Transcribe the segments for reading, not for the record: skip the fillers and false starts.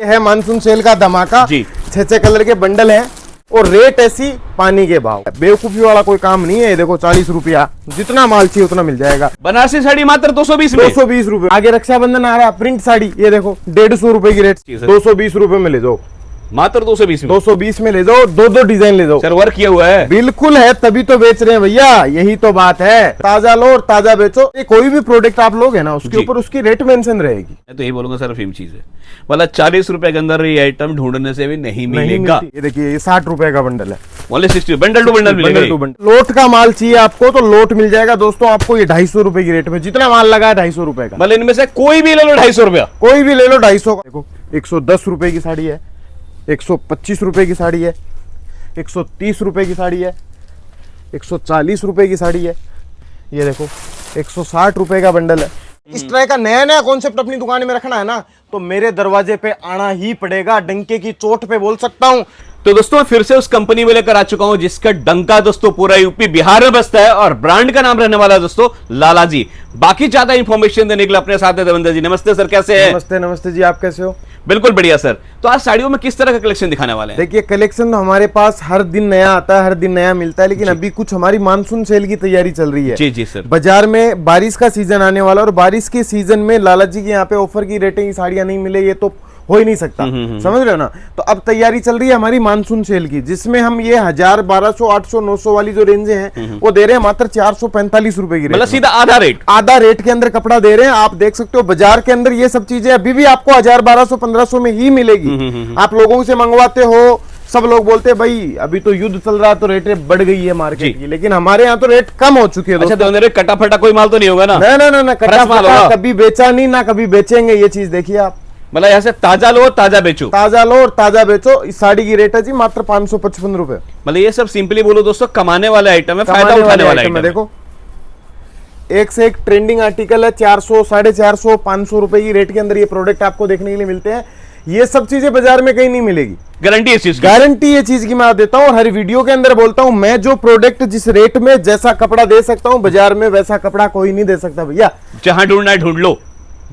है monsoon cell का धमाका जी। 6 कलर के बंडल हैं और रेट ऐसी पानी के भाव। बेवकूफी वाला कोई काम नहीं है। ये देखो 40 रुपया, जितना माल चाहिए उतना मिल जाएगा। बनारसी साड़ी मात्र 220 में। 220 रुपए। आगे रक्षाबंधन आ रहा है, प्रिंट साड़ी ये देखो 150 रुपए की रेट, 220 रुपए में ले जाओ। मात्र 220 में। 220 में ले जाओ, दो डिजाइन ले जाओ। सर वर्क किया हुआ है। बिल्कुल है, तभी तो बेच रहे हैं भैया, यही तो बात है। ताजा लो और ताजा बेचो। ये कोई भी प्रोडक्ट आप लोगे ना, उसके ऊपर उसकी रेट मेंशन रहेगी। मैं तो यही बोलूंगा सर, फेम चीज है। मतलब 40 रुपए के अंदर ये आइटम ढूंढने से भी नहीं मिलेगा। ये देखिए ये 60 रुपए का बंडल है। ओनली 60 बंडल टू बंडल मिलेगा। लोट का माल चाहिए आपको तो लोट मिल जाएगा दोस्तों, आपको ये 250 रुपए की रेट में। जितना माल लगा है 250 रुपए का। मतलब इनमें से कोई भी ले लो 250 रुपया। कोई भी ले लो 250 का। देखो 110 रुपए की साड़ी है, 125 रुपए की साड़ी है, 130 रुपए की साड़ी है, 140 रुपए की साड़ी है। ये देखो 160 रुपए का बंडल है। इस तरह का नया नया कॉन्सेप्ट अपनी दुकान में रखना है ना, तो मेरे दरवाजे पे आना ही पड़ेगा। डंके की चोट पे बोल सकता हूँ। तो दोस्तों फिर से उस कंपनी में लेकर आ चुका हूं जिसका डंका दोस्तों पूरा यूपी बिहार में बसता है और ब्रांड का नाम रहने वाला है दोस्तों लाला जी। बाकी ज्यादा इंफॉर्मेशन देने के लिए अपने साथ है देवेंद्र जी। नमस्ते सर, कैसे हैं? नमस्ते नमस्ते जी, आप कैसे हो? बिल्कुल बढ़िया सर। तो आज साड़ियों में किस तरह का कलेक्शन दिखाने वाले हैं? देखिए कलेक्शन तो हमारे पास हर दिन नया आता है, हर दिन नया मिलता है, लेकिन अभी कुछ हमारी मानसून सेल की तैयारी चल रही है। जी जी सर। बाजार में बारिश का सीजन आने वाला और बारिश के सीजन में लाला जी के यहाँ पे ऑफर की रेटिंग की साड़ियां नहीं मिले, ये तो हो ही नहीं सकता। समझ रहे हो ना? तो अब तैयारी चल रही है हमारी मानसून सेल की, जिसमें हम ये 1000, 1200, 800, 900 वाली जो रेंजे हैं वो दे रहे हैं मात्र 445 रुपए की रेट। मतलब सीधा आधा रेट। आधा रेट के अंदर कपड़ा दे रहे हैं। आप देख सकते हो बाजार के अंदर ये सब चीजें अभी भी आपको 1000, 1200, 1500 में ही मिलेगी। आप लोगों से मंगवाते हो, सब लोग बोलते हैं भाई अभी तो युद्ध चल रहा है तो रेट बढ़ गई है मार्केट की, लेकिन हमारे यहाँ तो रेट कम हो चुकी है। अच्छा तो कटा फटा कोई माल तो नहीं होगा ना? ना कटा फटा कभी बेचा नहीं, ना कभी बेचेंगे। ये चीज देखिए आप। मतलब यहाँ से ताजा लो और ताजा बेचो। ताजा लो और ताजा बेचो। इस साड़ी की रेट है जी मात्र 555 रुपए। मतलब ये सब सिंपली बोलो दोस्तों कमाने वाले आइटम है, फायदा उठाने वाला आइटम है। देखो एक से एक ट्रेंडिंग आर्टिकल है। 400, 450, 500 रुपए की रेट के अंदर ये प्रोडक्ट आपको देखने के लिए मिलते हैं। ये सब चीजें बाजार में कहीं नहीं मिलेगी। गारंटी इस चीज की? गारंटी ये चीज की मैं देता हूँ और हर वीडियो के अंदर बोलता हूँ, मैं जो प्रोडक्ट जिस रेट में जैसा कपड़ा दे सकता हूँ बाजार में वैसा कपड़ा कोई नहीं दे सकता भैया। जहां ढूंढना है ढूंढ लो,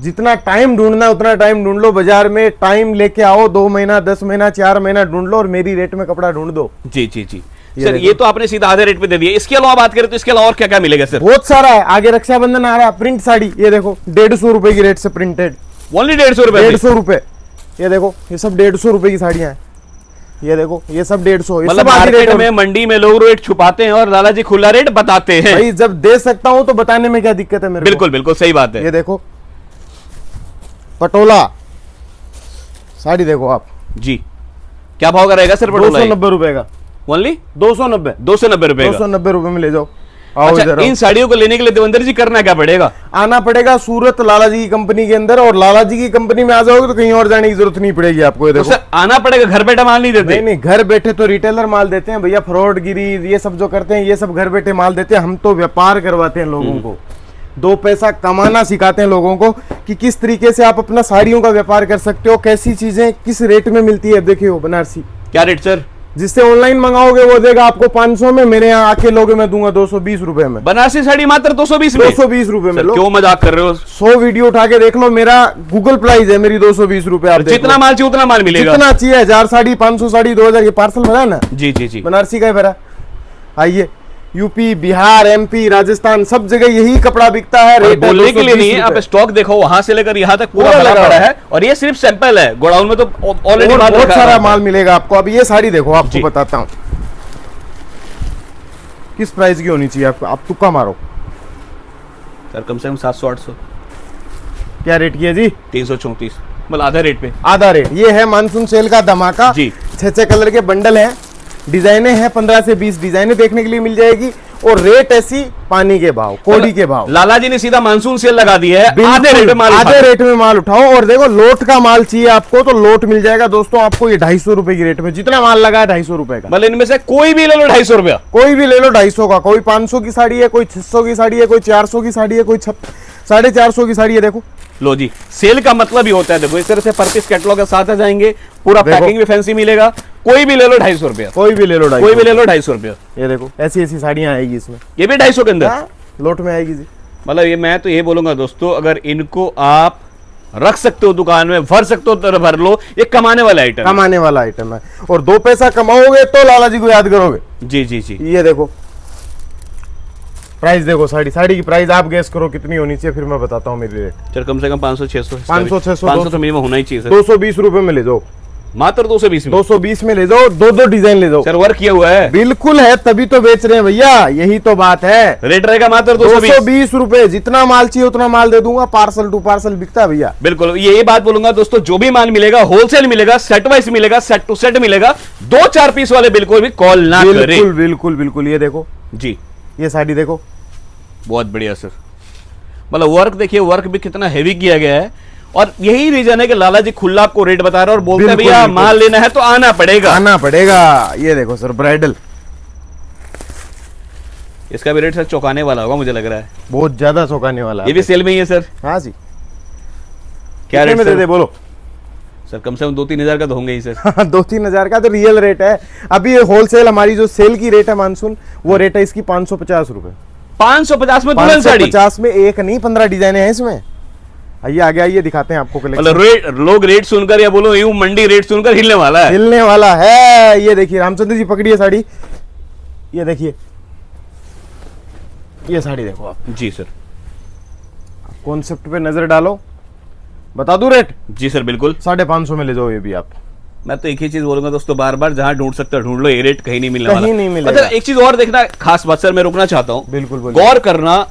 जितना टाइम ढूंढना है उतना टाइम ढूंढ लो। बाजार में टाइम लेके आओ, 2 महीना, 10 महीना, 4 महीना ढूंढ लो और मेरी रेट में कपड़ा ढूंढ दो। जी जी जी सर, ये तो आपने सीधा आधे रेट पे दे दिया। इसके अलावा बात करें तो इसके अलावा और क्या क्या मिलेगा सर? बहुत सारा है। आगे रक्षाबंधन आ रहा है, प्रिंट साड़ी ये देखो 150 रुपए की रेट से प्रिंटेड। ओनली 150 रुपए। 150 रुपए। ये देखो ये सब 150 रुपए की साड़ियां हैं। ये देखो ये सब 150। मतलब मार्केट में मंडी में लोग रेट छुपाते हैं और लाला जी खुला रेट बताते हैं। भाई जब दे सकता हूं तो बताने में क्या दिक्कत है मेरे को? बिल्कुल बिल्कुल सही बात है। ये देखो पटोला साड़ी देखो आप जी। क्या भाव का रहेगा सर पटोला? 290 रुपए का। ओनली 290 290 रुपए का। 290 रुपए में ले जाओ। अच्छा, इन साड़ियों को लेने के लिए देवेंद्र जी करना क्या पड़ेगा? आना पड़ेगा सूरत लाला जी की कंपनी के अंदर, और लाला जी की कंपनी में आ जाओगे तो कहीं और जाने की जरूरत नहीं पड़ेगी आपको। ये देखो सर आना पड़ेगा, घर बैठा माल नहीं देते? नहीं, घर बैठे तो रिटेलर माल देते हैं भैया। फ्रॉडगिरी ये सब जो करते हैं ये सब घर बैठे माल देते हैं। हम तो व्यापार करवाते हैं लोगों को, 2 पैसा कमाना सिखाते हैं लोगों को कि किस तरीके से आप अपना साड़ियों का व्यापार कर सकते हो, कैसी चीजें किस रेट में मिलती है। देखिए बनारसी क्या रेट सर? जिससे ऑनलाइन मंगाओगे वो देगा आपको 500 में, मेरे यहाँ आके लोगे मैं दूंगा 220 रुपए में। बनारसी साड़ी मात्र 220 में। 220 रुपए में। क्यों मजाक कर रहे हो? 100 वीडियो उठा के देख लो, मेरा गूगल प्राइस है मेरी 220 रुपए। आप जितना माल चाहिए उतना माल मिलेगा। जितना चाहिए, 1000 साड़ी, 500 साड़ी, 2000। ये पार्सल भरा ना? जी जी जी। बनारसी का ही भरा। आइए यूपी, बिहार, एमपी, राजस्थान सब जगह यही कपड़ा बिकता है। रेट बोलने के लिए नहीं है, आप स्टॉक देखो वहां से लेकर यहाँ तक पूरा भरा पड़ा है। और ये सिर्फ सैंपल है, गोडाउन में तो ऑलरेडी बहुत सारा माल मिलेगा आपको। अब ये साड़ी देखो, आपको बताता हूँ किस प्राइस की होनी चाहिए आपको। आप तुक्का मारो सर, कम से कम 700-800। क्या रेट की है जी? 334। मतलब आधा रेट पे। आधा रेट। ये है मानसून सेल का धमाका जी। 6 कलर के बंडल हैं, डिजाइने हैं 15 से 20 डिजाइने देखने के लिए मिल जाएगी और रेट ऐसी पानी के भाव, कोड़ी के भाव। लाला जी ने सीधा मानसून सेल लगा दी है। आधे रेट में माल उठाओ। और देखो लोट का माल चाहिए आपको तो लोट मिल जाएगा दोस्तों आपको ये 250 रुपए की रेट में। जितना माल लगा है 250 रुपए का। मतलब इनमें से कोई भी ले लो 250 रुपया। कोई भी ले लो 250 का। कोई 500 की साड़ी है, कोई 600 की साड़ी है, कोई 400 की साड़ी है, कोई 450 की साड़ी है। देखो लो जी, सेल का मतलब ही होता है, देखो इस तरह से पर पीस कैटलॉग के साथ आ जाएंगे, पूरा पैकिंग भी फैंसी मिलेगा। कोई भी ले लो 250 रुपया। कोई भी ले लो 250 रुपया। ये देखो ऐसी ऐसी साड़ियां आएगी इसमें। ये भी 250 के अंदर लोट में आएगी जी। मतलब ये मैं तो ये बोलूंगा दोस्तों, अगर इनको आप रख सकते हो दुकान में, भर सकते हो तो भर लो, ये कमाने वाला आइटम, कमाने वाला आइटम है। और 2 पैसा कमाओगे तो लाला जी को याद करोगे। जी जी जी। ये देखो प्राइस, देखो साड़ी की प्राइस आप गेस करो कितनी होनी चाहिए, फिर मैं बताता हूँ मेरी रेट। चल कम से कम 500-600 500-600 तो मिनिमम होना ही चाहिए सर। 220 रुपए में ले जाओ, मात्र 220 में। 220 में ले जाओ, 2 डिजाइन ले जाओ सर वर्क किया हुआ है, बिल्कुल है, तभी तो बेच रहे हैं भैया, यही तो बात है। रेट रहेगा मात्र 220। 220 रुपए, जितना माल चाहिए उतना माल दे दूंगा, पार्सल टू पार्सल बिकता है भैया। बिल्कुल, ये बात बोलूंगा दोस्तों, जो भी माल मिलेगा होलसेल मिलेगा, सेट वाइज मिलेगा, सेट टू सेट मिलेगा, 2-4 पीस वाले बिल्कुल भी कॉल ना करें। बिल्कुल बिल्कुल बिल्कुल। ये देखो जी, ये साड़ी देखो, बहुत बढ़िया सर, मतलब वर्क देखिए, वर्क भी कितना हेवी किया गया है। और यही रीजन है कि लाला जी खुला आपको रेट बता रहे हैं और बोलते हैं बिल्कुल, भैया बिल्कुल। माल लेना है तो आना पड़ेगा, आना पड़ेगा। ये देखो सर ब्राइडल, इसका भी रेट सर चौंकाने वाला होगा मुझे लग रहा है, बहुत ज्यादा चौंकाने वाला है। ये भी सेल में ही है सर। हाँ जी, क्या कितने रेट में दे सर? दे बोलो। सर कम से कम 2-3 हजार का तो होंगे ही सर। 2-3 हजार का तो रियल रेट है। अभी ये होलसेल हमारी जो सेल की रेट है मानसून, वो रेट है इसकी 550 रुपए। 550 में दुल्हन साड़ी, 550 में एक नहीं 15 डिजाइन है इसमें। आइए आगे आइए, दिखाते हैं आपको मतलब कलेक्शन। लोग रेट सुनकर या बोलो यूं मंडी रेट सुनकर हिलने वाला है। हिलने वाला है। ये देखिए रामचंद्र जी पकड़िए साड़ी, ये देखिए, ये साड़ी देखो आप, जी सर, कॉन्सेप्ट पे नजर डालो, बता दूं रेट। जी सर बिल्कुल। 550 में ले जाओ ये भी आप। मैं तो एक ही चीज बोलूंगा दोस्तों, बार बार जहां ढूंढ सकते हो ढूंढ लो, ये रेट कहीं नहीं मिलने कहीं वाला। नहीं मिलेगा। मतलब एक चीज और देखना खास बात सर, मैं रुकना चाहता हूँ, बिल्कुल बोलिए। गौर करना,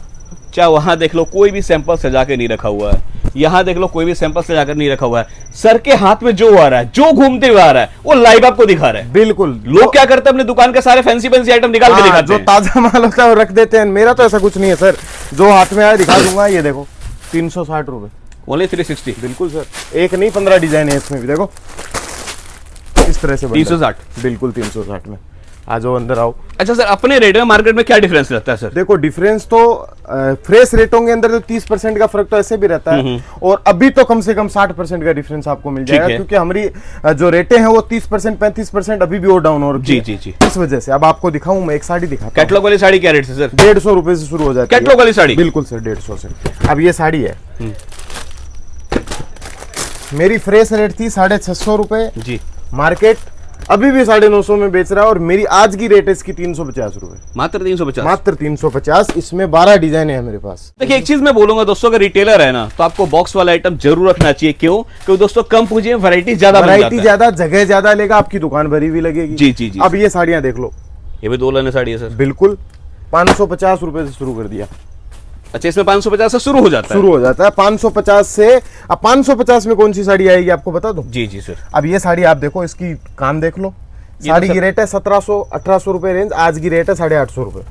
चाहे वहां देख लो कोई भी सैंपल सजा के नहीं रखा हुआ है, यहां देख लो कोई भी सैंपल सजा कर नहीं रखा हुआ है, सर के हाथ में जो आ रहा है, जो घूमते हुए आ रहा है, वो लाइव आपको दिखा रहा है। बिल्कुल। लोग क्या करते हैं, अपने दुकान के सारे फैंसी आइटम निकाल के हाँ, दिखाते जो हैं। ताजा माल होता है वो रख देते हैं। मेरा तो ऐसा कुछ नहीं है सर, जो हाथ में आया दिखा दूंगा। ये देखो 360 रुपए, ओनली 360। बिल्कुल सर। एक नहीं 15 डिजाइन है इसमें भी, देखो इस तरह से 360, बिल्कुल 360 में। आ जाओ अंदर आओ। अच्छा सर, अपने रेट में मार्केट में क्या डिफरेंस लगता है सर? देखो डिफरेंस तो फ्रेश रेटों के अंदर तो 30% का फर्क तो ऐसे भी रहता है, और अभी तो कम से कम 60% का डिफरेंस आपको मिल जाएगा, क्योंकि हमारी जो रेटें हैं वो 30% 35% अभी भी और डाउन हो रही है। जी जी। इस वजह से अब आपको दिखाऊं, मैं एक साड़ी दिखाता हूं। कैटलॉग वाली साड़ी क्या रेट है सर? 150 रुपए से शुरू हो जाती है कैटलॉग वाली साड़ी? बिल्कुल सर, 150 से। अब ये साड़ी है, मेरी फ्रेश रेट थी 650 रुपए जी, मार्केट अभी भी 950 में बेच रहा है, और मेरी आज की रेट है इसकी 350 रुपए, मात्र 350। मात्र 350। इसमें 12 डिजाइन है मेरे पास। देखिए एक चीज मैं बोलूंगा दोस्तों, अगर रिटेलर है ना तो आपको बॉक्स वाला आइटम जरूर रखना चाहिए। क्यों? क्योंकि दोस्तों कम पूंजी में वैरायटी ज्यादा बन जाता वैरायटी है। ज्यादा, जगह ज्यादा लेगा, आपकी दुकान भरी हुई लगेगी। जी जी जी। अब ये साड़ियां देख लो, ये भी 2 लाने साड़ी है सर, बिल्कुल 550 रुपए से शुरू कर दिया। अच्छा, इसमें 550 से शुरू हो जाता है? शुरू हो जाता है 550 से। अब 550 में कौन सी साड़ी आएगी आपको बता दूं? जी जी सर। अब ये साड़ी आप देखो, इसकी काम देख लो, ये साड़ी तो की रेट है 1700-1800 रुपए रेंज, आज की रेट है 850 रुपए।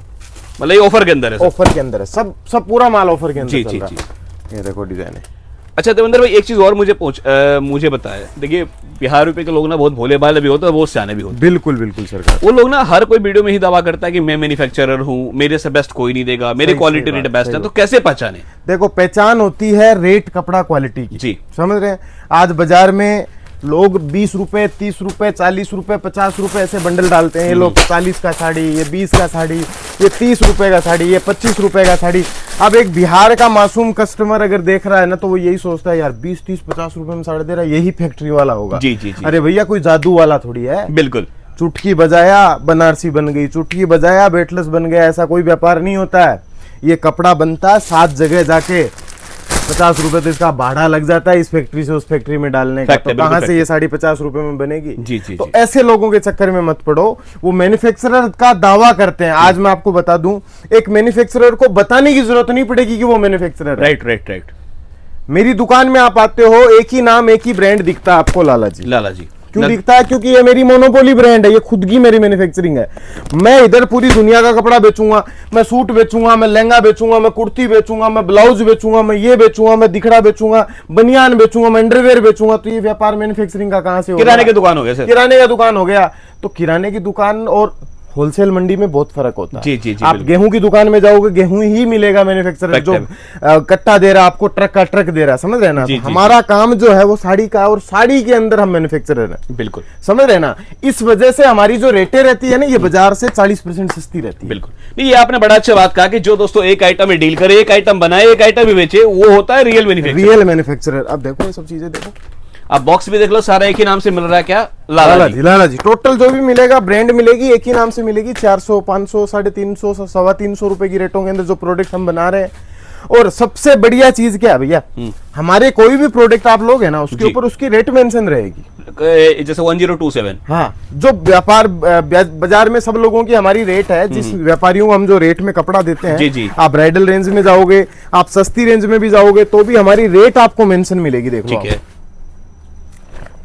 मतलब ये ऑफर के अंदर है सर? ऑफर के अंदर है, सब पूरा माल ऑफर के अंदर जी चल जी रहा जी। है। ये देखो डिजाइन है। अच्छा देवेंद्र भाई, एक चीज और मुझे बताया, देखिए बिहार यूपी के लोग ना बहुत भोले भाले भी होते हैं, बहुत सियाने भी होते हैं। बिल्कुल बिल्कुल सरकार। वो लोग ना हर कोई वीडियो में ही दावा करता है कि मैं मैन्युफैक्चरर हूँ, मेरे से बेस्ट कोई नहीं देगा, मेरी सही क्वालिटी रेट बात, बेस्ट सही है, तो कैसे पहचाने? देखो पहचान होती है रेट कपड़ा क्वालिटी की। जी। समझ रहे हैं? आज बाजार में लोग 20 रुपए, 30 रुपए, 40 रुपए, 50 रुपए ऐसे बंडल डालते हैं। ये लोग 40 का साड़ी, ये 20 का साड़ी, ये 30 रुपए का साड़ी, ये 25 रुपए का साड़ी। अब एक बिहार का मासूम कस्टमर अगर देख रहा है ना, तो वो यही सोचता है यार 20, 30, 50 रुपए में साड़ी दे रहा है, यही फैक्ट्री वाला होगा। जी जी जी। अरे भैया कोई जादू वाला थोड़ी है। बिल्कुल। चुटकी बजाया बनारसी बन गई, चुटकी बजाया बेटलेस बन गया, ऐसा कोई व्यापार नहीं होता है। ये कपड़ा बनता है 7 जगह जाके, 50 रुपए तो इसका भाड़ा लग जाता है इस फैक्ट्री से उस फैक्ट्री में डालने का। तो कहाँ से ये साड़ी 50 रुपए में बनेगी? जी जी तो जी। ऐसे लोगों के चक्कर में मत पड़ो। वो मैन्युफैक्चरर का दावा करते हैं। आज मैं आपको बता दूं, एक मैन्युफैक्चरर को बताने की जरूरत नहीं पड़ेगी कि वो मैन्युफैक्चरर है। Right right right. मेरी दुकान में आप आते हो, एक ही नाम, एक ही ब्रांड दिखता है आपको, लाला जी। लाला जी क्यों दिखता है? क्योंकि ये मेरी मोनोपोली ब्रांड है, ये खुद की मेरी मैन्युफैक्चरिंग है। मैं इधर पूरी दुनिया का कपड़ा बेचूंगा, मैं सूट बेचूंगा, मैं लहंगा बेचूंगा, मैं कुर्ती बेचूंगा, मैं ब्लाउज बेचूंगा, मैं ये बेचूंगा, मैं दिखड़ा बेचूंगा, बनियान बेचूंगा, मैं अंडरवेयर बेचूंगा। तो ये व्यापार मैन्युफैक्चरिंग का कहां से हो गया? किराने की दुकान हो गया सर। किराने का दुकान हो गया। तो किराने की दुकान और होलसेल मंडी में बहुत फर्क होता है। जी, जी, जी, आप बिल्कुल। गेहूं की दुकान में जाओगे, गेहूं ही मिलेगा मैन्युफैक्चरर जो कट्टा दे रहा है आपको, ट्रक का ट्रक दे रहा है, समझ रहे हैं ना। जी, तो जी, हमारा काम जो है वो साड़ी का है, और साड़ी के अंदर हम मैन्युफैक्चरर है, बिल्कुल समझ रहे हैं ना। इस वजह से हमारी जो रेटें रहती है ना, ये बाजार से 40% सस्ती रहती है। बिल्कुल नहीं, ये आपने बड़ा अच्छा बात कहा कि जो दोस्तों एक आइटम में डील करे, एक आइटम बनाए, एक आइटम भी बेचे, वो होता है रियल मैन्युफैक्चरर। Real manufacturer. अब देखो ये सब चीजें देखो, आप बॉक्स भी देख लो, सारा एक ही नाम से मिल रहा है। क्या? लाला जी। लाला जी टोटल जो भी मिलेगा, ब्रांड मिलेगी, एक ही नाम से मिलेगी। 400, 500, 350, 325 रुपए की रेटों के अंदर जो प्रोडक्ट हम बना रहे हैं। और सबसे बढ़िया चीज क्या है भैया, हमारे कोई भी प्रोडक्ट आप लोग है ना, उसके ऊपर उसकी रेट मेंशन रहेगी, जैसे 1027। हाँ, जो व्यापार बाजार में सब लोगों की हमारी रेट है, जिस व्यापारियों को हम जो रेट में कपड़ा देते हैं, जी, जी। आप ब्राइडल रेंज में जाओगे, आप सस्ती रेंज में भी जाओगे, तो भी हमारी रेट आपको मेंशन मिलेगी। देखो ठीक है।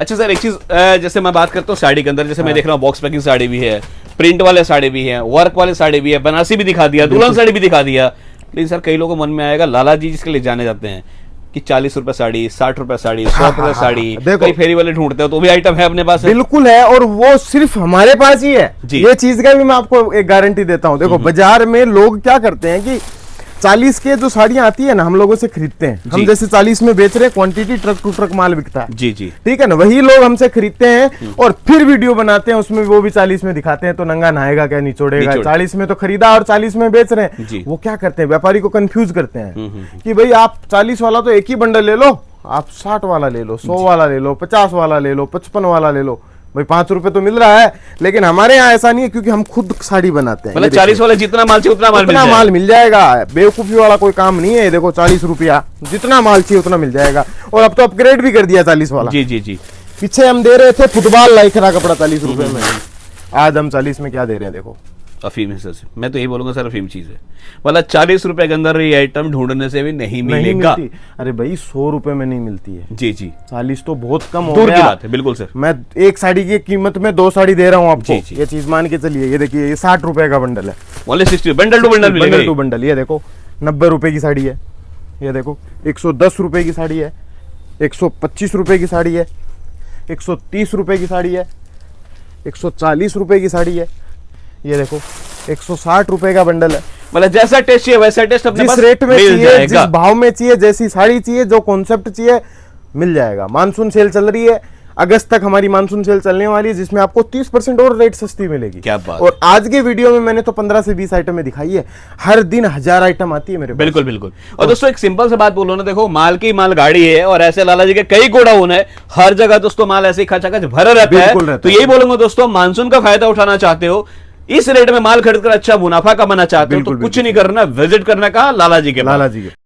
अच्छा सर, एक चीज जैसे मैं बात करता हूँ साड़ी के अंदर, जैसे मैं देख रहा हूँ बॉक्स पैकिंग साड़ी भी है, प्रिंट वाले साड़ी भी है, वर्क वाले साड़ी भी है, बनारसी भी दिखा दिया, दुल्हन साड़ी भी दिखा दिया। लेकिन सर कई लोगों को मन में आएगा, लाला जी जिसके लिए जाने जाते हैं कि 40 रुपए साड़ी, 60 रुपए साड़ी, 100 रुपए साड़ी, देखो। कई फेरी वाले ढूंढते हो, तो भी आइटम है अपने पास? बिल्कुल है, और वो सिर्फ हमारे पास ही है। जी। ये चीज का भी मैं आपको एक गारंटी देता हूँ। देखो बाजार में लोग क्या करते हैं कि 40 के जो साड़ियां आती है ना, हम लोगों से खरीदते हैं। हम जी। जैसे 40 में बेच रहे हैं, क्वांटिटी ट्रक टू ट्रक माल बिकता है। जी, जी। ठीक है ना, वही लोग हमसे खरीदते हैं और फिर वीडियो बनाते हैं, उसमें वो भी 40 में दिखाते हैं, तो नंगा नहाएगा क्या, निचोड़ेगा। निचोड़। 40 में तो खरीदा और 40 में बेच रहे जी। हैं। वो क्या करते हैं, व्यापारी को कंफ्यूज करते हैं कि भाई आप 40 वाला तो एक ही बंडल ले लो, आप 60 वाला ले लो, 100 वाला ले लो, 50 वाला ले लो, 55 वाला ले लो। भाई 5 रुपए तो मिल रहा है, लेकिन हमारे यहाँ ऐसा नहीं है, क्योंकि हम खुद साड़ी बनाते हैं। मतलब 40 वाले जितना माल चाहिए उतना माल मिल उतना जाएगा। माल मिल जाएगा, बेवकूफी वाला कोई काम नहीं है। ये देखो 40 रुपया, जितना माल चाहिए उतना मिल जाएगा। और अब तो अपग्रेड भी कर दिया 40 वाला। जी, जी, जी। पीछे हम दे रहे थे फुटबॉल लाइकरा कपड़ा 40 रुपए में, आज हम 40 में क्या दे रहे हैं देखो। अफीम है सर, मैं तो यही बोलूंगा सर, अफीम चीज है। मतलब 40 रुपए के अंदर ये आइटम ढूंढने से भी नहीं नहीं मिलेगा। मिलती। अरे भाई 100 रुपए में नहीं मिलती है। जी, जी। 40 तो बहुत कम हो दूर की गया। बात है, बिल्कुल सर। मैं एक साड़ी की कीमत में 2 साड़ी दे रहा हूँ आपको। जी, जी। ये चीज मान के चलिए, ये देखिए, ये 60 रुपए का बंडल है। ओनली 60, बंडल टू बंडल मिलेगा। Bundle to bundle. ये देखो 90 रुपए की साड़ी है। ये देखो 110 रुपए की साड़ी है, 125 रुपए की साड़ी है, 130 रुपए की साड़ी है, 140 रुपए की साड़ी है। ये देखो 160 रुपए का बंडल है। मतलब जैसा टेस्ट चाहिए वैसा टेस्ट अपने जिस पास रेट में मिल चाहिए, जाएगा। जिस भाव में चाहिए, जैसी साड़ी चाहिए, जो कॉन्सेप्ट चाहिए, मिल जाएगा। मानसून सेल चल रही है, अगस्त तक हमारी मानसून सेल चलने वाली है, जिसमें आपको 30% और रेट सस्ती मिलेगी। क्या बात। और आज के वीडियो में मैंने तो 15 से 20 आइटम दिखाई है। हर दिन 1000 आइटम आती है मेरे पास। बिल्कुल, बिल्कुल। और दोस्तों एक सिंपल सा बात बोलो ना, देखो माल की माल गाड़ी है, और ऐसे लाला जी के कई गोडाउन है, हर जगह दोस्तों माल ऐसे ही खचाखच भरा रहता बिल्कुल है। रहता तो है। यही बोलूंगा दोस्तों, मानसून का फायदा उठाना चाहते हो, इस रेट में माल खरीद कर अच्छा मुनाफा कमाना चाहते हो, तो बिल्कुल, कुछ नहीं करना, विजिट करना कहा, लाला जी के पास। लाला जी के